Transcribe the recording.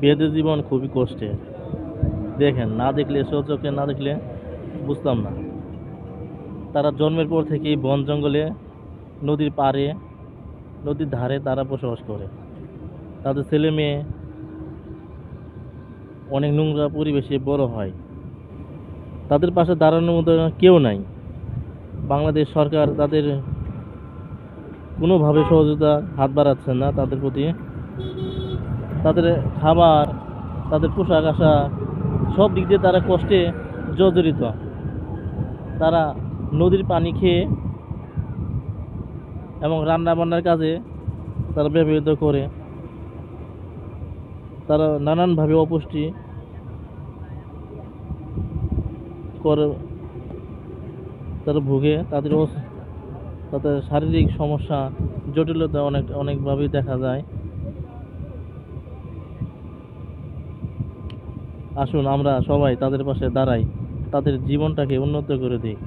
বেদের জীবন খুবই কষ্টের। দেখেন, না দেখলে স্বচক্ষে না দেখলে বুঝতাম না। তারা জন্মের পর থেকেই বন জঙ্গলে, নদীর পাড়ে, নদীর ধারে তারা বসবাস করে। তাদের ছেলে মেয়ে অনেক নোংরা পরিবেশে বড় হয়। তাদের পাশে দাঁড়ানোর মতো কেউ নাই। বাংলাদেশ সরকার তাদের কোনোভাবে সহযোগিতা হাত বাড়াচ্ছে না তাদের প্রতি। তাদের খাবার, তাদের পোশাক আশাক সব দিক দিয়ে তারা কষ্টে জর্জরিত। তারা নদীর পানি খেয়ে এবং রান্না বান্নার কাজে তারা ব্যবহৃত করে। তারা নানানভাবে অপুষ্টি করে, তারা ভুগে। তাদের শারীরিক সমস্যা, জটিলতা অনেকভাবেই দেখা যায়। আসুন আমরা সবাই তাদের পাশে দাঁড়াই, তাদের জীবনটাকে উন্নত করে দিই।